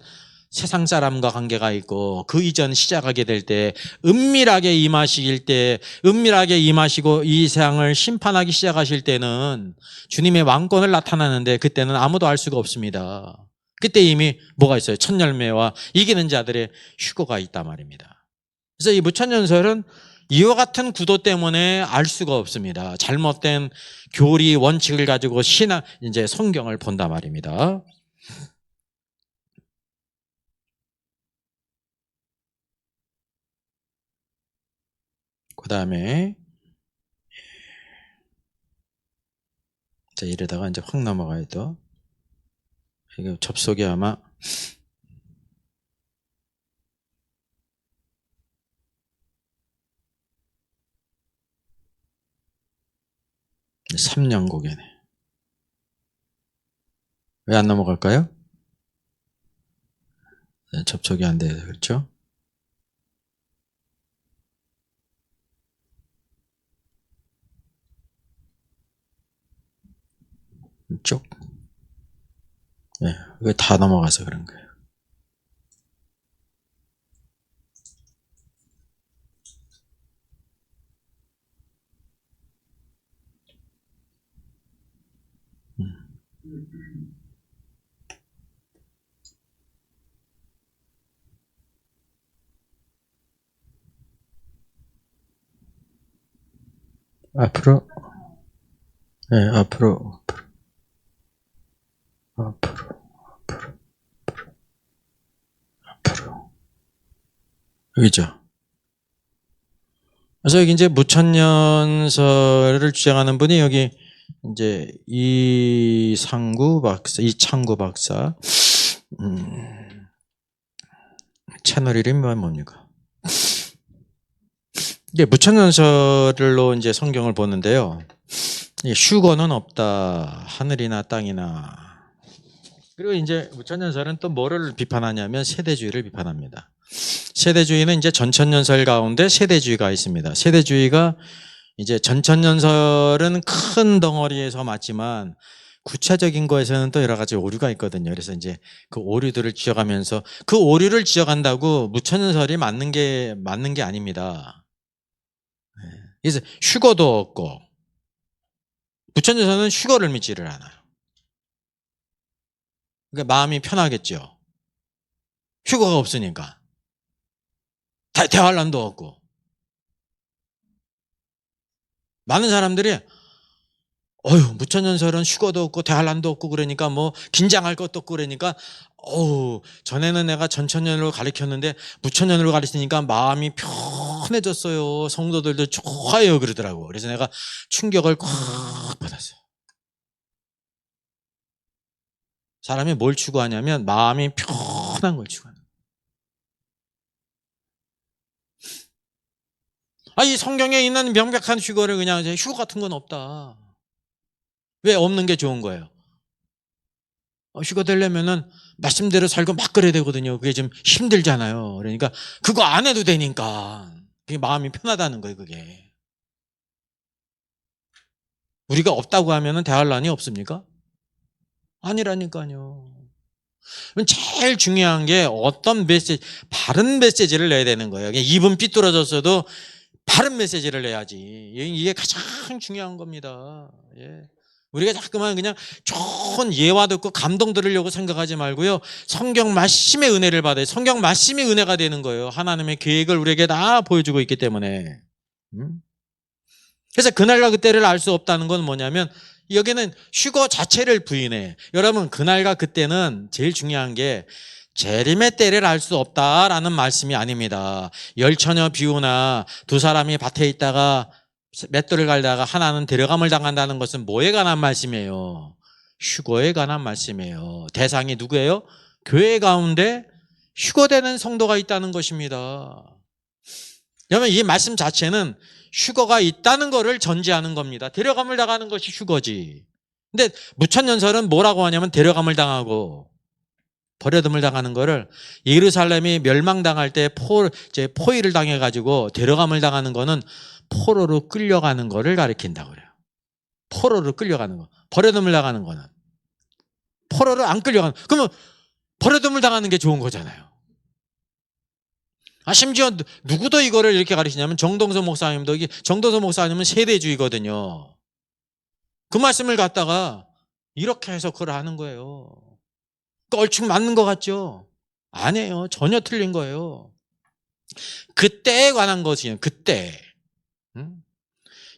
세상 사람과 관계가 있고 그 이전 시작하게 될 때 은밀하게 임하실 때 은밀하게 임하시고 이 세상을 심판하기 시작하실 때는 주님의 왕권을 나타나는데 그때는 아무도 알 수가 없습니다. 그때 이미 뭐가 있어요? 첫 열매와 이기는 자들의 휴거가 있단 말입니다. 그래서 이 무천년설은 이와 같은 구도 때문에 알 수가 없습니다. 잘못된 교리 원칙을 가지고 이제 성경을 본단 말입니다. 그 다음에 자 이러다가 이제 확 넘어가야 돼. 이게 접속이 아마 3년곡이네. 왜 안 넘어갈까요? 네, 접속이 안 돼서 그렇죠? 이쪽. 네, 이게 다 넘어가서 그런 거예요. 앞으로, 네, 앞으로. 여기죠. 그래서 여기 이제 무천년설을 주장하는 분이 여기 이제 이창구 박사, 채널 이름이 뭡니까? 이게 무천년설로 이제 성경을 보는데요. 휴거는 없다. 하늘이나 땅이나. 그리고 이제 무천년설은 또 뭐를 비판하냐면 세대주의를 비판합니다. 세대주의는 이제 전천년설 가운데 세대주의가 있습니다. 세대주의가 이제 전천년설은 큰 덩어리에서 맞지만 구체적인 거에서는 또 여러 가지 오류가 있거든요. 그래서 이제 그 오류들을 지어가면서 그 오류를 지어간다고 무천년설이 맞는 게 아닙니다. 그래서 휴거도 없고 무천년설은 휴거를 믿지를 않아요. 그러니까 마음이 편하겠죠. 휴거가 없으니까. 대환란도 없고. 많은 사람들이 무천년설은 휴거도 없고 대환란도 없고 그러니까 뭐 긴장할 것도 없고 그러니까 전에는 내가 전천년으로 가르쳤는데 무천년으로 가르치니까 마음이 편해졌어요. 성도들도 좋아요 그러더라고. 그래서 내가 충격을 꽉 받았어요. 사람이 뭘 추구하냐면 마음이 편한 걸 추구하는 거예요. 이 성경에 있는 명백한 휴거를 그냥 휴거 같은 건 없다. 왜 없는 게 좋은 거예요? 휴거 되려면은 말씀대로 살고 막 그래야 되거든요. 그게 좀 힘들잖아요. 그러니까 그거 안 해도 되니까 그게 마음이 편하다는 거예요. 그게. 우리가 없다고 하면은 대환란이 없습니까? 아니라니까요. 제일 중요한 게 어떤 메시지, 바른 메시지를 내야 되는 거예요. 입은 삐뚤어졌어도 바른 메시지를 내야지. 이게 가장 중요한 겁니다. 예. 우리가 자꾸만 그냥 좋은 예화 듣고 감동 들으려고 생각하지 말고요. 성경 말씀의 은혜를 받아요. 성경 말씀이 은혜가 되는 거예요. 하나님의 계획을 우리에게 다 보여주고 있기 때문에. 그래서 그날과 그때를 알 수 없다는 건 뭐냐면 여기는 휴거 자체를 부인해. 여러분, 그날과 그때는 제일 중요한 게 재림의 때를 알 수 없다라는 말씀이 아닙니다. 열처녀 비유나 두 사람이 밭에 있다가 맷돌을 갈다가 하나는 데려감을 당한다는 것은 뭐에 관한 말씀이에요? 휴거에 관한 말씀이에요. 대상이 누구예요? 교회 가운데 휴거되는 성도가 있다는 것입니다. 여러분, 이 말씀 자체는 휴거가 있다는 것을 전제하는 겁니다. 데려감을 당하는 것이 휴거지. 근데 무천연설은 뭐라고 하냐면 데려감을 당하고 버려둠을 당하는 거를 예루살렘이 멸망당할 때 포위를 당해가지고 데려감을 당하는 거는 포로로 끌려가는 거를 가리킨다고 그래요. 포로로 끌려가는 거. 버려둠을 당하는 거는. 포로로 안 끌려가는 거. 그러면 버려둠을 당하는 게 좋은 거잖아요. 심지어 누구도 이거를 이렇게 가르치냐면 정동서 목사님도, 정동서 목사님은 세대주의거든요. 그 말씀을 갖다가 이렇게 해석을 하는 거예요. 얼추 맞는 것 같죠? 아니에요. 전혀 틀린 거예요. 그때에 관한 것이에요. 그때.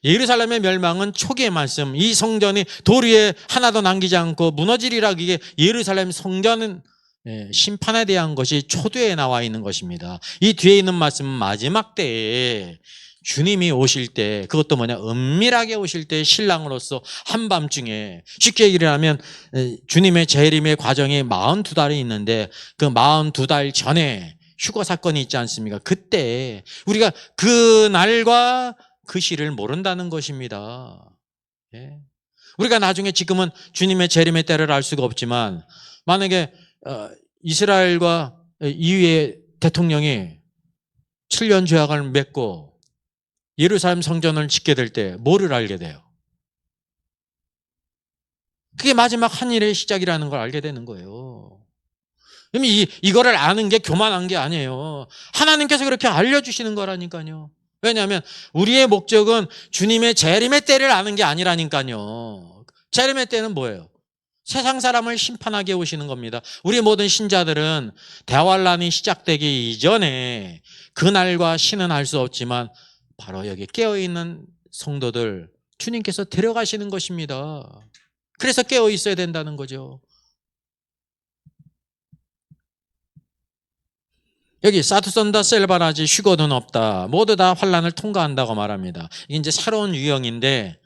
예루살렘의 멸망은 초기의 말씀. 이 성전이 돌 위에 하나도 남기지 않고 무너지리라. 이게 예루살렘 성전은 심판에 대한 것이 초두에 나와 있는 것입니다. 이 뒤에 있는 말씀은 마지막 때에 주님이 오실 때, 그것도 뭐냐, 은밀하게 오실 때 신랑으로서 한밤중에, 쉽게 얘기하면 주님의 재림의 과정이 42달이 있는데 그 42달 전에 휴거 사건이 있지 않습니까? 그때 우리가 그 날과 그 시를 모른다는 것입니다. 예. 우리가 나중에 지금은 주님의 재림의 때를 알 수가 없지만 만약에 이스라엘과 이후의 대통령이 7년 죄악을 맺고 예루살렘 성전을 짓게 될 때 뭐를 알게 돼요? 그게 마지막 한 일의 시작이라는 걸 알게 되는 거예요. 그러면 이거를 아는 게 교만한 게 아니에요. 하나님께서 그렇게 알려주시는 거라니까요. 왜냐하면 우리의 목적은 주님의 재림의 때를 아는 게 아니라니까요. 재림의 때는 뭐예요? 세상 사람을 심판하게 오시는 겁니다. 우리 모든 신자들은 대환란이 시작되기 이전에 그날과 시는 알 수 없지만 바로 여기 깨어있는 성도들 주님께서 데려가시는 것입니다. 그래서 깨어 있어야 된다는 거죠. 여기 사투선다 셀바라지 휴거는 없다. 모두 다 환란을 통과한다고 말합니다. 이게 이제 새로운 유형인데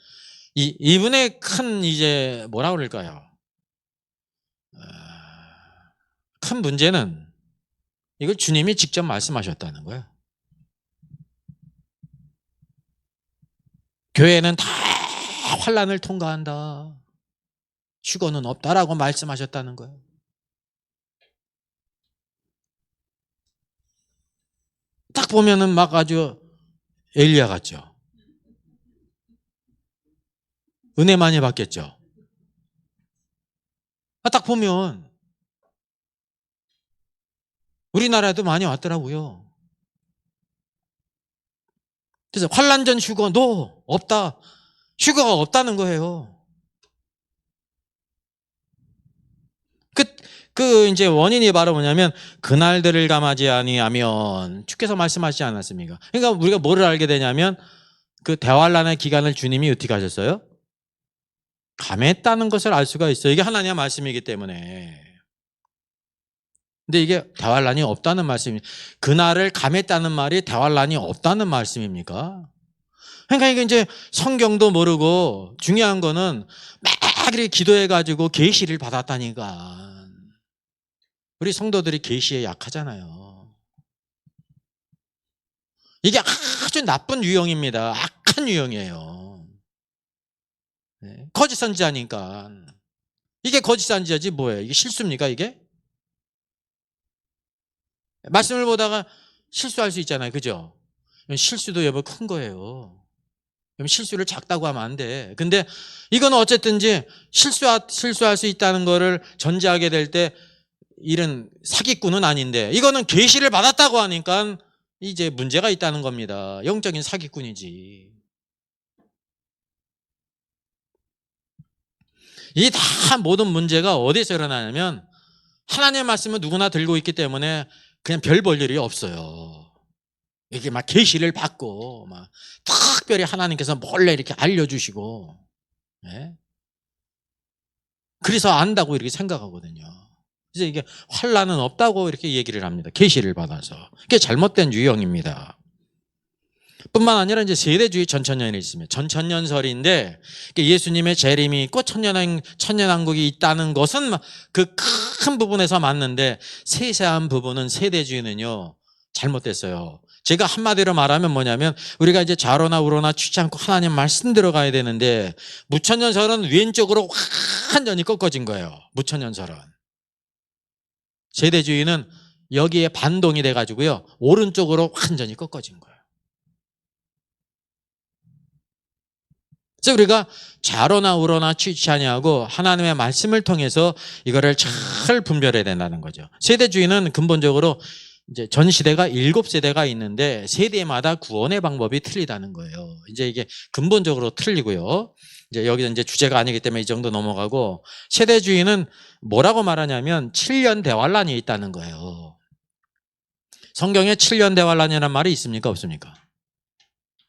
이분의 큰 이제 뭐라 그럴까요? 큰 문제는 이걸 주님이 직접 말씀하셨다는 거예요. 교회는 다 환란을 통과한다. 휴거는 없다라고 말씀하셨다는 거예요. 딱 보면은 막 아주 엘리야 같죠. 은혜 많이 받겠죠. 딱 보면 우리나라에도 많이 왔더라고요. 그래서 환란전 휴거 너 없다. 휴거가 없다는 거예요. 이제 원인이 바로 뭐냐면 그날들을 감하지 아니하면 주께서 말씀하시지 않았습니까? 그러니까 우리가 뭐를 알게 되냐면 그 대환란의 기간을 주님이 어떻게 하셨어요? 감했다는 것을 알 수가 있어요. 이게 하나님의 말씀이기 때문에. 근데 이게 대환란이 없다는 말씀이, 그날을 감했다는 말이 대환란이 없다는 말씀입니까? 그러니까 이게 이제 성경도 모르고 중요한 거는 막 이렇게 기도해가지고 계시를 받았다니까. 우리 성도들이 계시에 약하잖아요. 이게 아주 나쁜 유형입니다. 악한 유형이에요. 거짓 선지자니까. 이게 거짓 선지자지 뭐예요? 이게 실수입니까 이게? 말씀을 보다가 실수할 수 있잖아요. 그죠? 실수도 여보 큰 거예요. 그럼 실수를 작다고 하면 안 돼. 근데 이건 어쨌든지 실수할 수 있다는 거를 전제하게 될 때 일은 사기꾼은 아닌데 이거는 계시를 받았다고 하니까 이제 문제가 있다는 겁니다. 영적인 사기꾼이지. 이 다 모든 문제가 어디서 일어나냐면 하나님의 말씀은 누구나 들고 있기 때문에 그냥 별 볼 일이 없어요. 이게 막 계시를 받고 막 특별히 하나님께서 몰래 이렇게 알려주시고, 예? 그래서 안다고 이렇게 생각하거든요. 그래서 이게 환난은 없다고 이렇게 얘기를 합니다. 계시를 받아서. 그게 잘못된 유형입니다. 뿐만 아니라 이제 세대주의 전천년이 있습니다. 전천년설인데 예수님의 재림이 있고 천년왕국이 있다는 것은 그 큰 부분에서 맞는데 세세한 부분은 세대주의는요 잘못됐어요. 제가 한마디로 말하면 뭐냐면 우리가 이제 좌로나 우로나 취치 않고 하나님 말씀 들어가야 되는데 무천년설은 왼쪽으로 완전히 꺾어진 거예요. 무천년설은. 세대주의는 여기에 반동이 돼가지고요 오른쪽으로 완전히 꺾어진 거예요. 그래서 우리가 좌로나 우로나 취치 아니하고 하나님의 말씀을 통해서 이거를 잘 분별해야 된다는 거죠. 세대주의는 근본적으로 이제 전 시대가 7세대가 있는데 세대마다 구원의 방법이 틀리다는 거예요. 이제 이게 근본적으로 틀리고요. 이제 여기는 이제 주제가 아니기 때문에 이 정도 넘어가고 세대주의는 뭐라고 말하냐면 7년 대환란이 있다는 거예요. 성경에 7년 대환란이라는 말이 있습니까? 없습니까?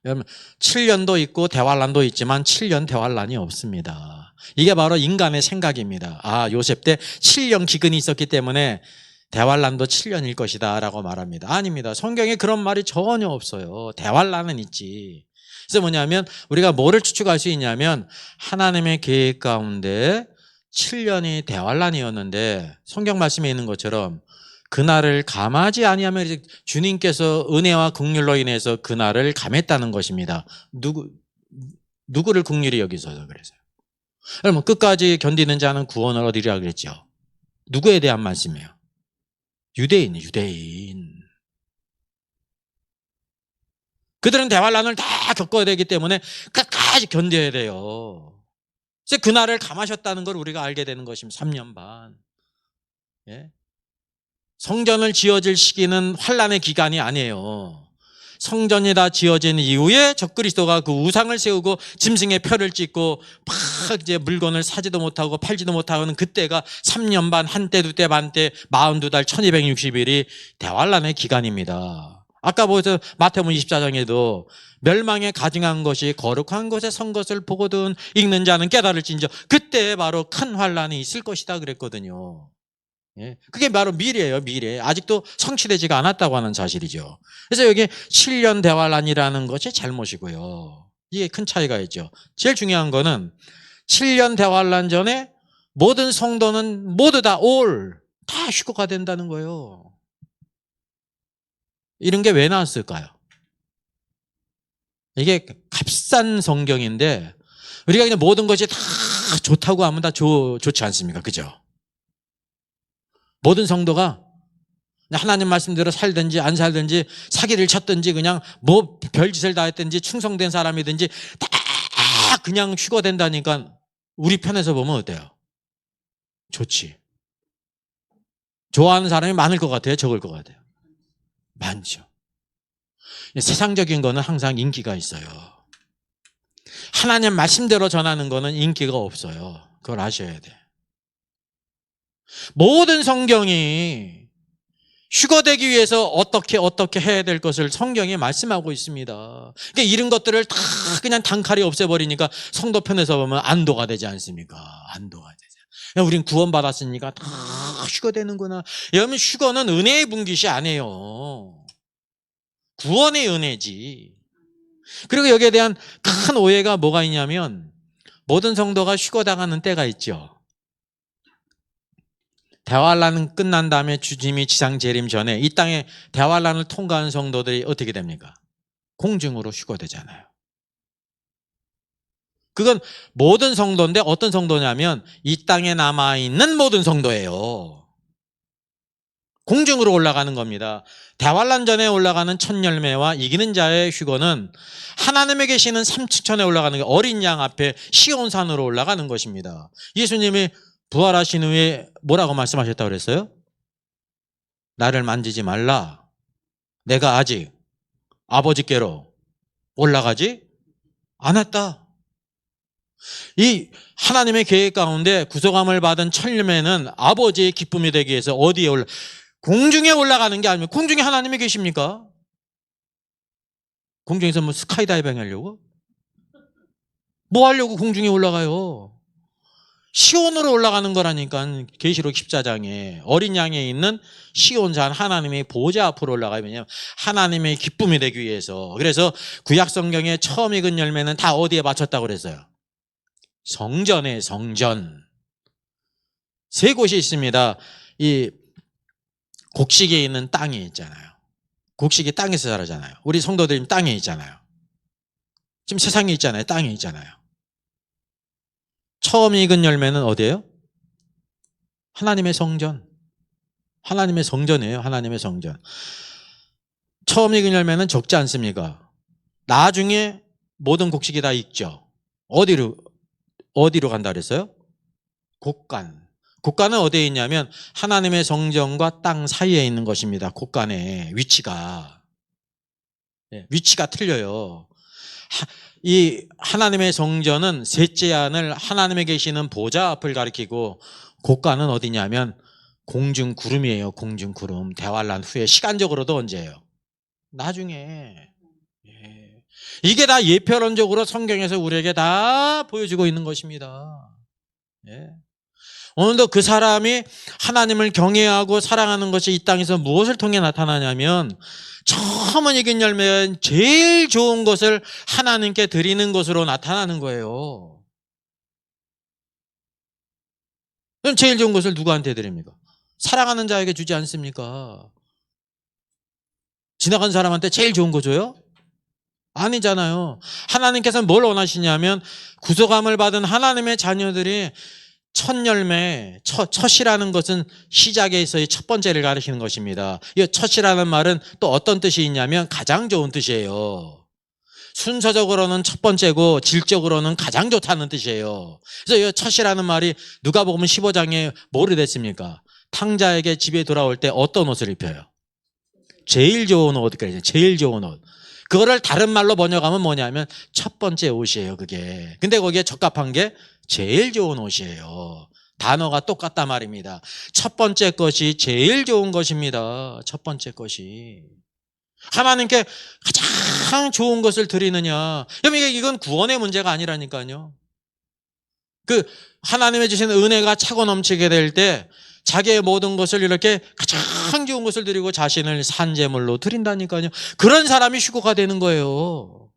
여러분 7년도 있고 대환란도 있지만 7년 대환란이 없습니다. 이게 바로 인간의 생각입니다. 아, 요셉 때 7년 기근이 있었기 때문에 대환란도 7년일 것이다 라고 말합니다. 아닙니다. 성경에 그런 말이 전혀 없어요. 대환란은 있지. 그래서 뭐냐면 우리가 뭐를 추측할 수 있냐면 하나님의 계획 가운데 7년이 대환란이었는데 성경 말씀에 있는 것처럼 그날을 감하지 아니하면 주님께서 은혜와 긍휼로 인해서 그날을 감했다는 것입니다. 누구를 긍휼히 여기서서 그래서요. 여러분 끝까지 견디는 자는 구원을 얻으리라 그랬죠. 누구에 대한 말씀이에요? 유대인. 그들은 대환란을 다 겪어야 되기 때문에 끝까지 견뎌야 돼요. 그래서 그날을 감하셨다는 걸 우리가 알게 되는 것입니다. 3년 반. 예? 성전을 지어질 시기는 환란의 기간이 아니에요. 성전이 다 지어진 이후에 적그리스도가 그 우상을 세우고 짐승의 표를 찍고 막 이제 물건을 사지도 못하고 팔지도 못하고는 그때가 3년 반, 한때, 두때, 반때, 42달, 1260일이 대환란의 기간입니다. 아까 보셔서 마태복음 24장에도 멸망에 가증한 것이 거룩한 곳에 선 것을 보거든 읽는 자는 깨달을진저 그때 바로 큰 환란이 있을 것이다 그랬거든요. 예, 그게 바로 미래예요. 미래. 아직도 성취되지가 않았다고 하는 사실이죠. 그래서 여기 7년 대환란이라는 것이 잘못이고요. 이게 큰 차이가 있죠. 제일 중요한 거는 7년 대환란 전에 모든 성도는 모두 다 휴거가 된다는 거예요. 이런 게 왜 나왔을까요? 이게 값싼 성경인데 우리가 그냥 모든 것이 다 좋다고 하면 다 좋지 않습니까? 그죠? 모든 성도가 하나님 말씀대로 살든지 안 살든지 사기를 쳤든지 그냥 뭐 별짓을 다 했든지 충성된 사람이든지 다 그냥 휴거된다니까 우리 편에서 보면 어때요? 좋지. 좋아하는 사람이 많을 것 같아요? 적을 것 같아요? 많죠. 세상적인 거는 항상 인기가 있어요. 하나님 말씀대로 전하는 거는 인기가 없어요. 그걸 아셔야 돼. 모든 성경이 휴거되기 위해서 어떻게 해야 될 것을 성경이 말씀하고 있습니다. 그러니까 이런 것들을 다 그냥 단칼에 없애버리니까 성도 편에서 보면 안도가 되지 않습니까? 안도가 되죠. 우린 구원받았으니까 다 휴거되는구나. 여러분 휴거는 은혜의 분깃이 아니에요. 구원의 은혜지. 그리고 여기에 대한 큰 오해가 뭐가 있냐면 모든 성도가 휴거당하는 때가 있죠. 대환란은 끝난 다음에 주님이 지상 재림 전에 이 땅에 대환란을 통과한 성도들이 어떻게 됩니까? 공중으로 휴거되잖아요. 그건 모든 성도인데 어떤 성도냐면 이 땅에 남아있는 모든 성도예요. 공중으로 올라가는 겁니다. 대환란전에 올라가는 첫 열매와 이기는 자의 휴거는 하나님에 계시는 삼층천에 올라가는 게 어린 양 앞에 시온산으로 올라가는 것입니다. 예수님이 부활하신 후에 뭐라고 말씀하셨다고 그랬어요? 나를 만지지 말라. 내가 아직 아버지께로 올라가지 않았다. 이 하나님의 계획 가운데 구속함을 받은 첫 열매는 아버지의 기쁨이 되기 위해서 어디에 공중에 올라가는 게 아니면, 공중에 하나님이 계십니까? 공중에서 뭐 스카이다이빙 하려고? 뭐 하려고 공중에 올라가요? 시온으로 올라가는 거라니까. 계시록 14장에 어린 양에 있는 시온산 하나님의 보좌 앞으로 올라가요. 왜냐하면 하나님의 기쁨이 되기 위해서. 그래서 구약 성경에 처음 익은 열매는 다 어디에 바쳤다고 그랬어요? 성전에, 성전. 세 곳이 있습니다. 이 곡식에 있는 땅이 있잖아요. 곡식이 땅에서 자라잖아요. 우리 성도들이 땅에 있잖아요. 지금 세상에 있잖아요. 땅에 있잖아요. 처음 익은 열매는 어디예요? 하나님의 성전. 하나님의 성전이에요. 하나님의 성전. 처음 익은 열매는 적지 않습니까? 나중에 모든 곡식이 다 익죠. 어디로 간다 그랬어요? 곡간. 곡간은 어디에 있냐면 하나님의 성전과 땅 사이에 있는 것입니다. 곡간의 위치가. 위치가 틀려요. 이 하나님의 성전은 셋째 안을 하나님에 계시는 보좌 앞을 가리키고, 곡간은 어디냐면 공중 구름이에요. 공중 구름. 대환란 후에. 시간적으로도 언제예요? 나중에. 이게 다 예표론적으로 성경에서 우리에게 다 보여주고 있는 것입니다. 오늘도 그 사람이 하나님을 경외하고 사랑하는 것이 이 땅에서 무엇을 통해 나타나냐면, 처음 익은 열매는 제일 좋은 것을 하나님께 드리는 것으로 나타나는 거예요. 그럼 제일 좋은 것을 누구한테 드립니까? 사랑하는 자에게 주지 않습니까? 지나간 사람한테 제일 좋은 거 줘요? 아니잖아요. 하나님께서는 뭘 원하시냐면 구속함을 받은 하나님의 자녀들이 첫 열매, 첫이라는 것은 시작에서의 첫 번째를 가리키는 것입니다. 이 첫이라는 말은 또 어떤 뜻이 있냐면 가장 좋은 뜻이에요. 순서적으로는 첫 번째고 질적으로는 가장 좋다는 뜻이에요. 그래서 이 첫이라는 말이 누가복음 15장에 뭐를 됐습니까? 탕자에게 집에 돌아올 때 어떤 옷을 입혀요? 제일 좋은 옷, 제일 좋은 옷. 그거를 다른 말로 번역하면 뭐냐면 첫 번째 옷이에요, 그게. 근데 거기에 적합한 게 제일 좋은 옷이에요. 단어가 똑같단 말입니다. 첫 번째 것이 제일 좋은 것입니다. 첫 번째 것이. 하나님께 가장 좋은 것을 드리느냐. 그러면 이건 구원의 문제가 아니라니까요. 그 하나님의 주시는 은혜가 차고 넘치게 될 때 자기의 모든 것을 이렇게 가장 좋은 것을 드리고 자신을 산제물로 드린다니까요. 그런 사람이 휴거가 되는 거예요.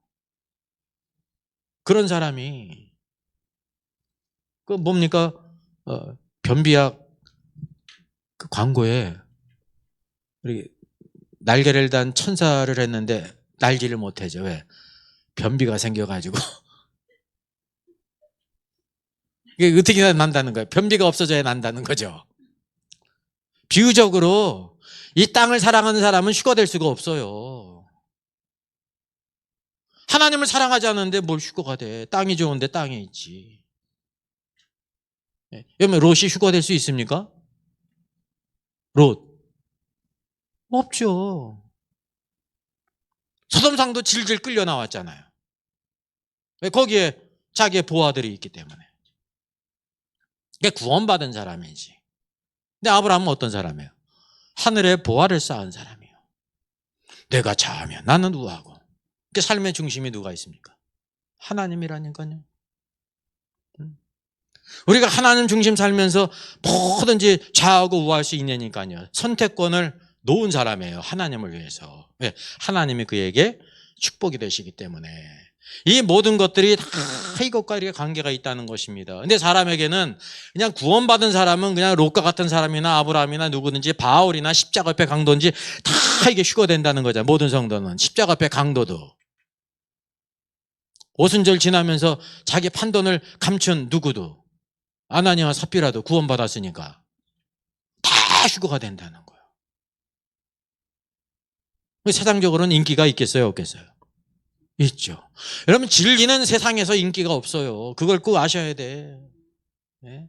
그런 사람이. 그 뭡니까? 변비약 그 광고에 날개를 단 천사를 했는데 날지를 못하죠. 왜? 변비가 생겨가지고. 이게 어떻게 난다는 거예요? 변비가 없어져야 난다는 거죠. 비유적으로 이 땅을 사랑하는 사람은 휴거될 수가 없어요. 하나님을 사랑하지 않는데 뭘 휴거가 돼? 땅이 좋은데 땅에 있지. 여러분 롯이 휴거될 수 있습니까? 롯 없죠. 소돔상도 질질 끌려 나왔잖아요. 거기에 자기의 보아들이 있기 때문에. 그게 구원받은 사람이지. 근데 아브라함은 어떤 사람이에요? 하늘에 보아를 쌓은 사람이에요. 내가 자하면 나는 우하고. 그 삶의 중심이 누가 있습니까? 하나님이라니까요. 우리가 하나님 중심 살면서 뭐든지 좌하고 우할 수 있냐니까요. 선택권을 놓은 사람이에요. 하나님을 위해서. 왜? 하나님이 그에게 축복이 되시기 때문에. 이 모든 것들이 다 이것과 이렇게 관계가 있다는 것입니다. 근데 사람에게는 그냥 구원받은 사람은 그냥 롯과 같은 사람이나 아브라함이나 누구든지 바울이나 십자가 앞에 강도인지 다 이게 휴거된다는 거죠. 모든 성도는. 십자가 앞에 강도도. 오순절 지나면서 자기 판돈을 감춘 누구도. 아나니아와 삽비라도 구원받았으니까 다 휴거가 된다는 거예요. 세상적으로는 인기가 있겠어요, 없겠어요? 있죠. 여러분, 진리는 세상에서 인기가 없어요. 그걸 꼭 아셔야 돼. 네?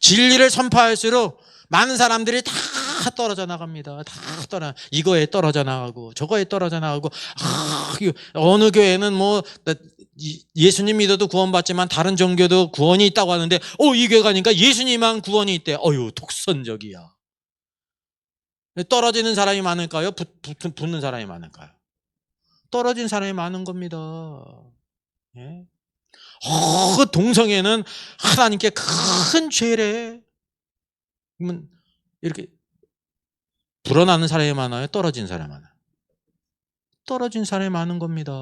진리를 선포할수록 많은 사람들이 다 떨어져 나갑니다. 다 이거에 떨어져 나가고 저거에 떨어져 나가고, 어느 교회는 뭐 예수님 믿어도 구원받지만 다른 종교도 구원이 있다고 하는데, 이 교회 가니까 예수님만 구원이 있대. 독선적이야. 떨어지는 사람이 많을까요? 붙는 사람이 많을까요? 떨어진 사람이 많은 겁니다. 예? 그 동성애는 하나님께 큰 죄래. 그러면 이렇게 불어나는 사람이 많아요? 떨어진 사람이 많아요? 떨어진 사람이 많은 겁니다.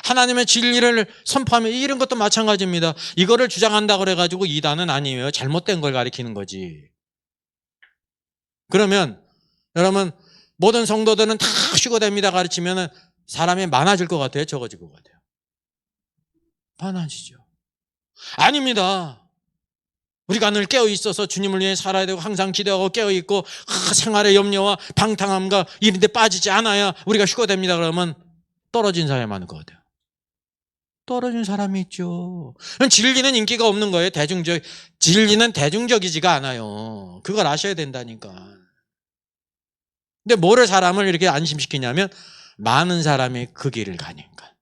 하나님의 진리를 선포하면 이런 것도 마찬가지입니다. 이거를 주장한다고 그래가지고 이단은 아니에요. 잘못된 걸 가리키는 거지. 그러면 여러분, 모든 성도들은 다 휴거됩니다 가르치면 사람이 많아질 것 같아요? 적어질 것 같아요? 많아지죠. 아닙니다. 우리가 늘 깨어있어서 주님을 위해 살아야 되고 항상 기도하고 깨어있고 생활의 염려와 방탕함과 이런 데 빠지지 않아야 우리가 휴거됩니다 그러면 떨어진 사람이 많을 것 같아요. 떨어진 사람이 있죠. 진리는 인기가 없는 거예요. 진리는 대중적이지가 않아요. 그걸 아셔야 된다니까. 근데 뭐를 사람을 이렇게 안심시키냐면 많은 사람이 그 길을 가니까.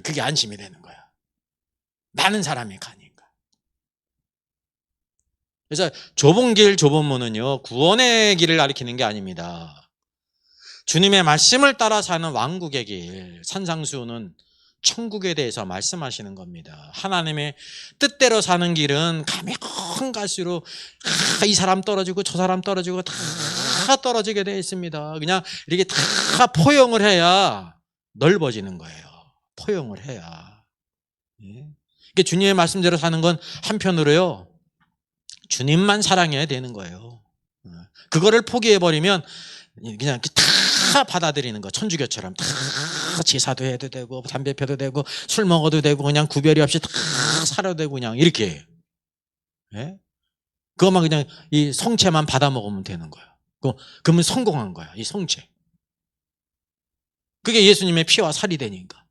그게 안심이 되는 거야. 많은 사람이 가니까. 그래서 좁은 길, 좁은 문은요, 구원의 길을 가리키는 게 아닙니다. 주님의 말씀을 따라 사는 왕국의 길, 산상수훈은 천국에 대해서 말씀하시는 겁니다. 하나님의 뜻대로 사는 길은 가면 갈수록 이 사람 떨어지고 저 사람 떨어지고 다 떨어지게 되어 있습니다. 그냥 이렇게 다 포용을 해야 넓어지는 거예요. 포용을 해야. 그러니까 주님의 말씀대로 사는 건 한편으로요, 주님만 사랑해야 되는 거예요. 그거를 포기해버리면 그냥 다 받아들이는 거. 천주교처럼 다 제사도 해도 되고 담배 펴도 되고 술 먹어도 되고 그냥 구별이 없이 다 살아도 되고 그냥 이렇게. 예? 그것만 그냥 이 성체만 받아 먹으면 되는 거예요. 그러면 성공한 거야. 이 성체. 그게 예수님의 피와 살이 되니까.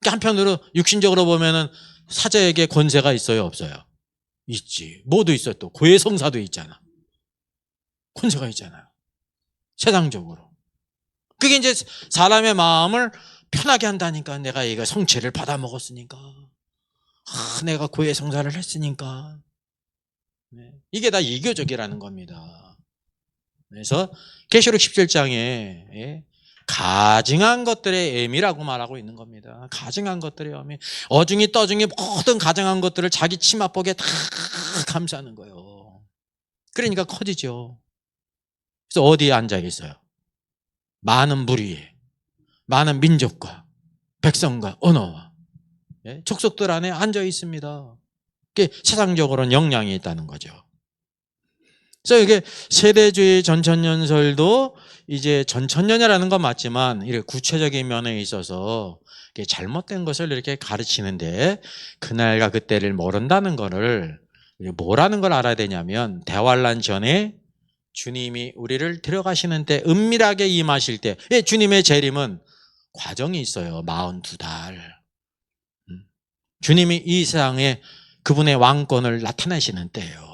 한편으로 육신적으로 보면은 사자에게 권세가 있어요, 없어요? 있지. 뭐도 있어요. 또 고해성사도 있잖아. 권세가 있잖아요. 세상적으로. 그게 이제 사람의 마음을 편하게 한다니까. 내가 이거 성체를 받아 먹었으니까. 내가 고해성사를 했으니까. 이게 다 이교적이라는 겁니다. 그래서 계시록 17장에 가증한 것들의 애미라고 말하고 있는 겁니다. 가증한 것들의 애미. 어중이 떠중이 모든 가증한 것들을 자기 치맛복에 다 감싸는 거예요. 그러니까 커지죠. 그래서 어디에 앉아 있어요? 많은 무리에, 많은 민족과 백성과 언어와 족속들 안에 앉아 있습니다. 그게 세상적으로는 영향이 있다는 거죠. 그래서 이게 세대주의 전천년설도 이제 전천년이라는 건 맞지만 이렇게 구체적인 면에 있어서 잘못된 것을 이렇게 가르치는데 그날과 그때를 모른다는 거를 뭐라는 걸 알아야 되냐면 대환란 전에 주님이 우리를 데려가시는 때 은밀하게 임하실 때 주님의 재림은 과정이 있어요. 42달. 주님이 이 세상에 그분의 왕권을 나타내시는 때예요.